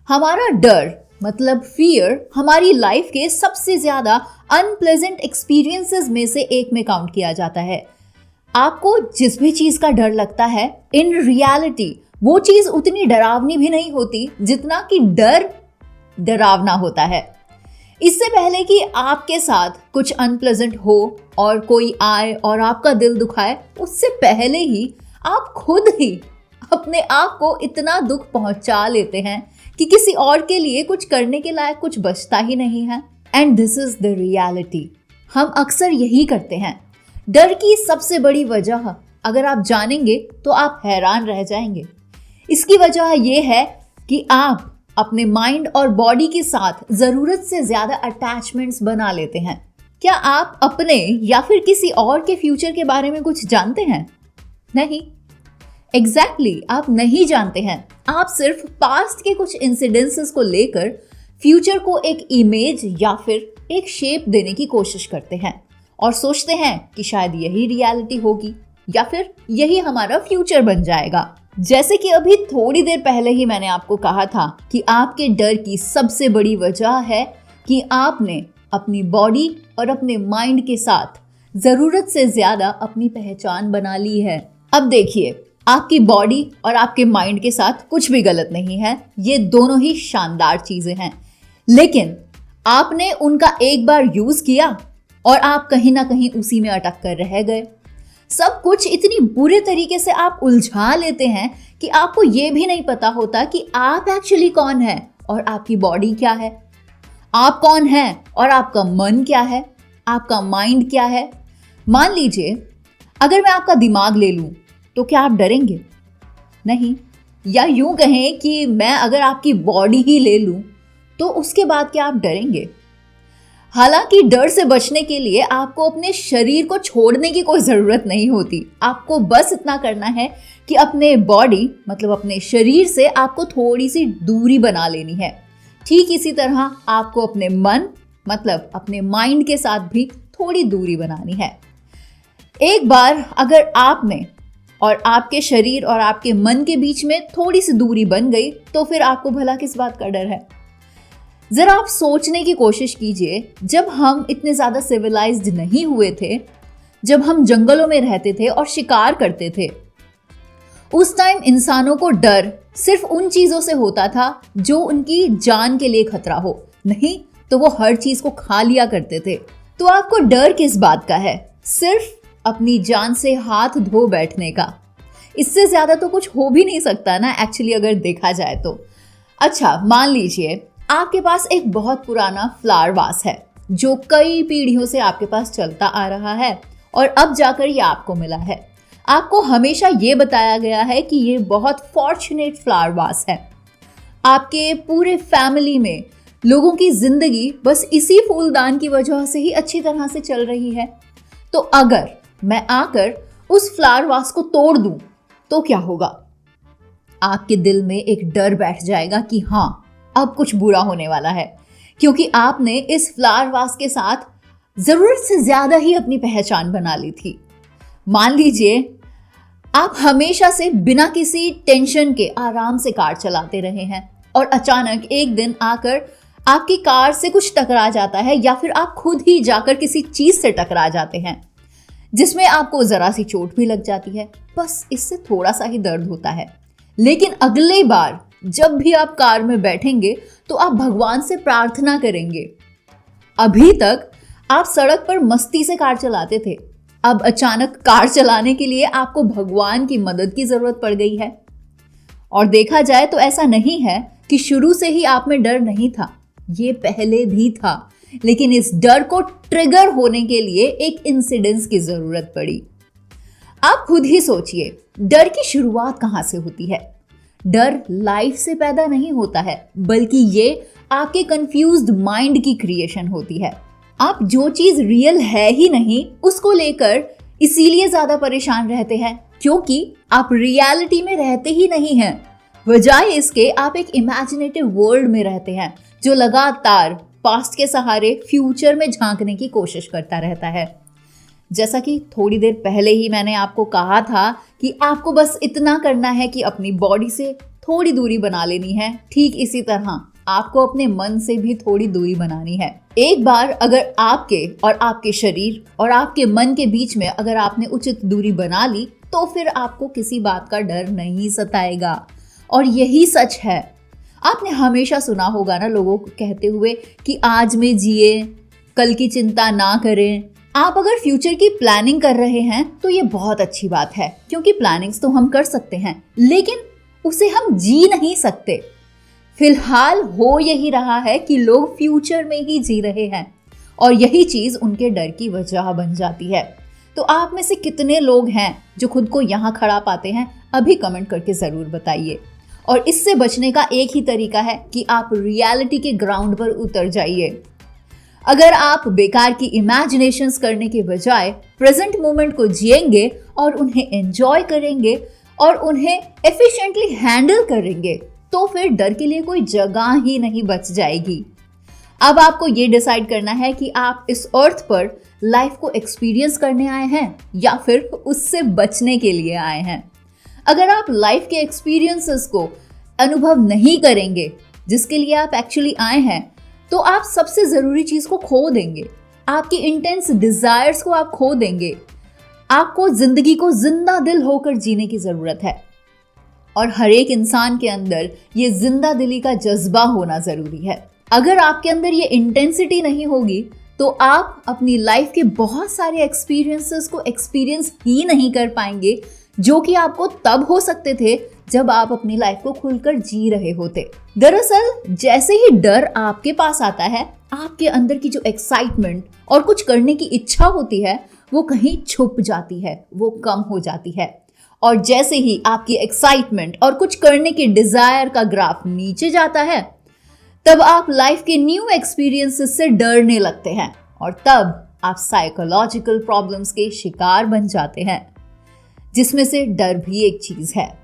हमारा डर मतलब फियर हमारी लाइफ के सबसे ज्यादा अनप्लेजेंट एक्सपीरियंसेस में से एक में काउंट किया जाता है। आपको जिस भी चीज का डर लगता है, इन रियलिटी वो चीज उतनी डरावनी भी नहीं होती जितना कि डर डरावना होता है। इससे पहले कि आपके साथ कुछ अनप्लेजेंट हो और कोई आए और आपका दिल दुखाए, उससे पहले ही आप खुद ही अपने आप को इतना दुख पहुंचा लेते हैं कि किसी और के लिए कुछ करने के लायक कुछ बचता ही नहीं है। And this is the reality. हम अक्सर यही करते हैं। डर की सबसे बड़ी वजह अगर आप जानेंगे तो आप हैरान रह जाएंगे। इसकी वजह यह है कि आप अपने माइंड और बॉडी के साथ जरूरत से ज्यादा अटैचमेंट्स बना लेते हैं। क्या आप अपने या फिर किसी और के फ्यूचर के बारे में कुछ जानते हैं? नहीं, एग्जैक्टली आप नहीं जानते हैं। आप सिर्फ पास्ट के कुछ इंसिडेंसेस को लेकर फ्यूचर को एक इमेज या फिर एक शेप देने की कोशिश करते हैं और सोचते हैं कि शायद यही रियलिटी होगी या फिर यही हमारा फ्यूचर बन जाएगा। जैसे कि अभी थोड़ी देर पहले ही मैंने आपको कहा था कि आपके डर की सबसे बड़ी वजह है कि आपने अपनी बॉडी और अपने माइंड के साथ जरूरत से ज्यादा अपनी पहचान बना ली है। अब देखिए, आपकी बॉडी और आपके माइंड के साथ कुछ भी गलत नहीं है, ये दोनों ही शानदार चीजें हैं, लेकिन आपने उनका एक बार यूज किया और आप कहीं ना कहीं उसी में अटक कर रह गए। सब कुछ इतनी बुरे तरीके से आप उलझा लेते हैं कि आपको ये भी नहीं पता होता कि आप एक्चुअली कौन है और आपकी बॉडी क्या है, आप कौन है और आपका मन क्या है, आपका माइंड क्या है। मान लीजिए अगर मैं आपका दिमाग ले लूं तो क्या आप डरेंगे? नहीं। या यूं कहें कि मैं अगर आपकी बॉडी ही ले लूं तो उसके बाद क्या आप डरेंगे? हालांकि डर से बचने के लिए आपको अपने शरीर को छोड़ने की कोई ज़रूरत नहीं होती। आपको बस इतना करना है कि अपने बॉडी मतलब अपने शरीर से आपको थोड़ी सी दूरी बना लेनी है। ठीक इसी तरह आपको अपने मन मतलब अपने माइंड के साथ भी थोड़ी दूरी बनानी है। एक बार अगर आपने और आपके शरीर और आपके मन के बीच में थोड़ी सी दूरी बन गई तो फिर आपको भला किस बात का डर है? जरा आप सोचने की कोशिश कीजिए, जब हम इतने ज्यादा सिविलाइज्ड नहीं हुए थे, जब हम जंगलों में रहते थे और शिकार करते थे, उस टाइम इंसानों को डर सिर्फ उन चीजों से होता था जो उनकी जान के लिए खतरा हो, नहीं तो वो हर चीज को खा लिया करते थे। तो आपको डर किस बात का है? सिर्फ अपनी जान से हाथ धो बैठने का। इससे ज्यादा तो कुछ हो भी नहीं सकता ना एक्चुअली अगर देखा जाए तो। अच्छा, मान लीजिए आपके पास एक बहुत पुराना फ्लावर वास है जो कई पीढ़ियों से आपके पास चलता आ रहा है और अब जाकर ये आपको मिला है। आपको हमेशा ये बताया गया है कि ये बहुत फॉर्चुनेट फ्लावर वास है। आपके पूरे फैमिली में लोगों की जिंदगी बस इसी फूलदान की वजह से ही अच्छी तरह से चल रही है। तो अगर मैं आकर उस फ्लावर वास को तोड़ दूं तो क्या होगा? आपके दिल में एक डर बैठ जाएगा कि हाँ, अब कुछ बुरा होने वाला है, क्योंकि आपने इस फ्लावर वास के साथ जरूरत से ज्यादा ही अपनी पहचान बना ली थी। मान लीजिए आप हमेशा से बिना किसी टेंशन के आराम से कार चलाते रहे हैं और अचानक एक दिन आकर आपकी कार से कुछ टकरा जाता है या फिर आप खुद ही जाकर किसी चीज से टकरा जाते हैं जिसमें आपको जरा सी चोट भी लग जाती है। बस इससे थोड़ा सा ही दर्द होता है, लेकिन अगली बार जब भी आप कार में बैठेंगे तो आप भगवान से प्रार्थना करेंगे। अभी तक आप सड़क पर मस्ती से कार चलाते थे, अब अचानक कार चलाने के लिए आपको भगवान की मदद की जरूरत पड़ गई है। और देखा जाए तो ऐसा नहीं है कि शुरू से ही आप में डर नहीं था, ये पहले भी था, लेकिन इस डर को ट्रिगर होने के लिए एक इंसिडेंस की जरूरत पड़ी। आप खुद ही सोचिए, डर की शुरुआत कहां से होती है? डर लाइफ से पैदा नहीं होता है, बल्कि ये आपके कंफ्यूज्ड माइंड की क्रिएशन होती है। आप जो चीज रियल है ही नहीं उसको लेकर इसीलिए ज्यादा परेशान रहते हैं क्योंकि आप रियलिटी में रहते ही नहीं हैं। बजाय इसके आप एक इमेजिनेटिव वर्ल्ड में रहते हैं जो लगातार पास्ट के सहारे फ्यूचर में झांकने की कोशिश करता रहता है। जैसा कि थोड़ी देर पहले ही मैंने आपको कहा था कि आपको बस इतना करना है कि अपनी बॉडी से थोड़ी दूरी बना लेनी है, ठीक इसी तरह आपको अपने मन से भी थोड़ी दूरी बनानी है। एक बार अगर आपके और आपके शरीर और आपके मन के बीच में अगर आपने उचित दूरी बना ली तो फिर आपको किसी बात का डर नहीं सताएगा। और यही सच है। आपने हमेशा सुना होगा ना लोगों को कहते हुए कि आज में जिए, कल की चिंता ना करें। आप अगर फ्यूचर की प्लानिंग कर रहे हैं तो ये बहुत अच्छी बात है, क्योंकि प्लानिंग्स तो हम कर सकते हैं लेकिन उसे हम जी नहीं सकते। फिलहाल हो यही रहा है कि लोग फ्यूचर में ही जी रहे हैं और यही चीज उनके डर की वजह बन जाती है। तो आप में से कितने लोग हैं जो खुद को यहाँ खड़ा पाते हैं, अभी कमेंट करके जरूर बताइए। और इससे बचने का एक ही तरीका है कि आप रियलिटी के ग्राउंड पर उतर जाइए। अगर आप बेकार की इमेजिनेशंस करने के बजाय प्रेजेंट मोमेंट को जिएंगे और उन्हें एंजॉय करेंगे और उन्हें एफिशिएंटली हैंडल करेंगे तो फिर डर के लिए कोई जगह ही नहीं बच जाएगी। अब आपको ये डिसाइड करना है कि आप इस अर्थ पर लाइफ को एक्सपीरियंस करने आए हैं या फिर उससे बचने के लिए आए हैं। अगर आप लाइफ के एक्सपीरियंसेस को अनुभव नहीं करेंगे जिसके लिए आप एक्चुअली आए हैं, तो आप सबसे ज़रूरी चीज़ को खो देंगे। आपकी इंटेंस डिज़ायर्स को आप खो देंगे। आपको ज़िंदगी को जिंदा दिल होकर जीने की ज़रूरत है और हर एक इंसान के अंदर ये जिंदा दिली का जज्बा होना ज़रूरी है। अगर आपके अंदर ये इंटेंसिटी नहीं होगी तो आप अपनी लाइफ के बहुत सारे एक्सपीरियंसेस को एक्सपीरियंस ही नहीं कर पाएंगे, जो कि आपको तब हो सकते थे जब आप अपनी लाइफ को खुलकर जी रहे होते। दरअसल जैसे ही डर आपके पास आता है, आपके अंदर की जो एक्साइटमेंट और कुछ करने की इच्छा होती है वो कहीं छुप जाती है, वो कम हो जाती है। और जैसे ही आपकी एक्साइटमेंट और कुछ करने की डिजायर का ग्राफ नीचे जाता है, तब आप लाइफ के न्यू एक्सपीरियंसेस से डरने लगते हैं और तब आप साइकोलॉजिकल प्रॉब्लम्स के शिकार बन जाते हैं, जिसमें से डर भी एक चीज है।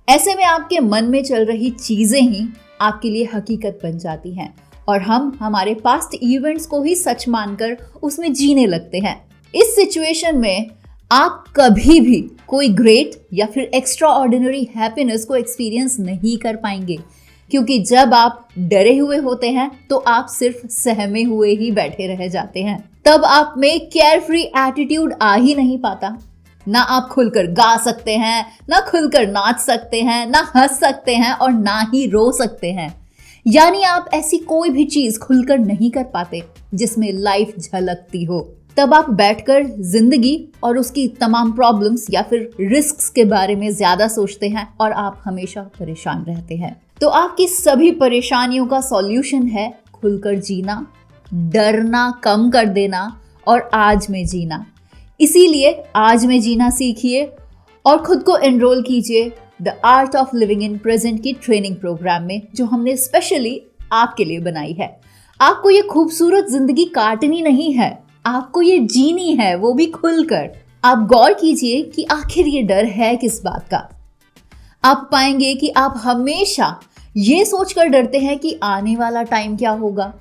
ऐसे में आपके मन में चल रही चीजें ही आपके लिए हकीकत बन जाती हैं और हम हमारे पास्ट इवेंट्स को ही सच मानकर उसमें जीने लगते हैं। इस सिचुएशन में आप कभी भी कोई ग्रेट या फिर एक्स्ट्रा ऑर्डिनरी हैप्पीनेस को एक्सपीरियंस नहीं कर पाएंगे, क्योंकि जब आप डरे हुए होते हैं तो आप सिर्फ सहमे हुए ही बैठे रह जाते हैं। तब आप में केयर फ्री एटीट्यूड आ ही नहीं पाता। ना आप खुलकर गा सकते हैं, ना खुलकर नाच सकते हैं, ना हंस सकते हैं और ना ही रो सकते हैं। यानी आप ऐसी कोई भी चीज खुलकर नहीं कर पाते जिसमें लाइफ झलकती हो। तब आप बैठकर जिंदगी और उसकी तमाम प्रॉब्लम्स या फिर रिस्क्स के बारे में ज्यादा सोचते हैं और आप हमेशा परेशान रहते हैं। तो आपकी सभी परेशानियों का सॉल्यूशन है खुलकर जीना, डरना कम कर देना और आज में जीना। इसीलिए आज में जीना सीखिए और खुद को एनरोल कीजिए the art of living in present की ट्रेनिंग प्रोग्राम में, जो हमने स्पेशली आपके लिए बनाई है। आपको ये खूबसूरत जिंदगी काटनी नहीं है, आपको ये जीनी है, वो भी खुलकर। आप गौर कीजिए कि आखिर ये डर है किस बात का। आप पाएंगे कि आप हमेशा ये सोचकर डरते हैं कि आने वाला टाइम क्या होगा।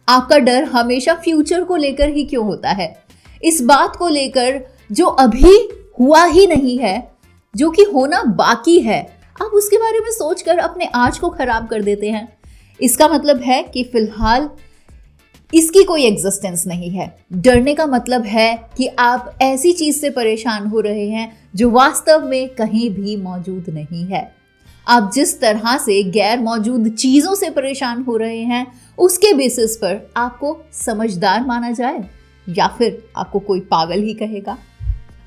आपका डर हमेशा फ्यूचर को लेकर ही क्यों होता है, इस बात को लेकर जो अभी हुआ ही नहीं है, जो कि होना बाकी है। आप उसके बारे में सोचकर अपने आज को खराब कर देते हैं। इसका मतलब है कि फिलहाल इसकी कोई एग्जिस्टेंस नहीं है। डरने का मतलब है कि आप ऐसी चीज से परेशान हो रहे हैं जो वास्तव में कहीं भी मौजूद नहीं है। आप जिस तरह से गैर मौजूद चीजों से परेशान हो रहे हैं, उसके बेसिस पर आपको समझदार माना जाए या फिर आपको कोई पागल ही कहेगा।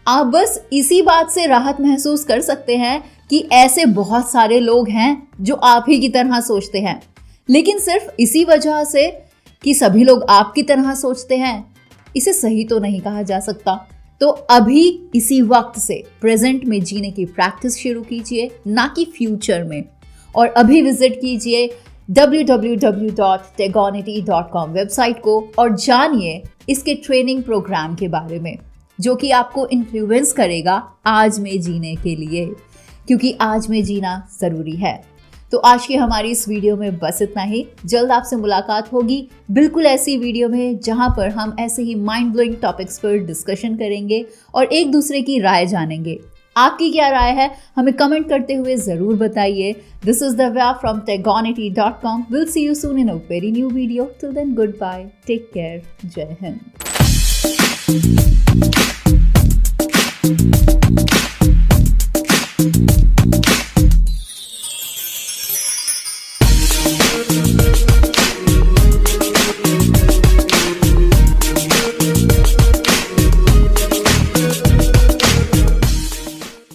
आप बस इसी बात से राहत महसूस कर सकते हैं कि ऐसे बहुत सारे लोग हैं जो आप ही की तरह सोचते हैं, लेकिन सिर्फ इसी वजह से कि सभी लोग आपकी तरह सोचते हैं, इसे सही तो नहीं कहा जा सकता। तो अभी इसी वक्त से प्रेजेंट में जीने की प्रैक्टिस शुरू कीजिए, ना कि फ्यूचर में। और अभी विजिट कीजिए www.tegonity.com वेबसाइट को और जानिए इसके ट्रेनिंग प्रोग्राम के बारे में, जो कि आपको इन्फ्लुएंस करेगा आज में जीने के लिए, क्योंकि आज में जीना ज़रूरी है। तो तो आज की हमारी इस वीडियो में बस इतना ही। जल्द आपसे मुलाकात होगी बिल्कुल ऐसी वीडियो में जहां पर हम ऐसे ही माइंड ब्लोइंग टॉपिक्स पर डिस्कशन करेंगे और एक दूसरे की राय जानेंगे। आपकी क्या राय है हमें कमेंट करते हुए ज़रूर बताइए। This is Divya from techgonity.com. We'll see you soon in a very new video. Till then, goodbye. Take care. जय हिंद.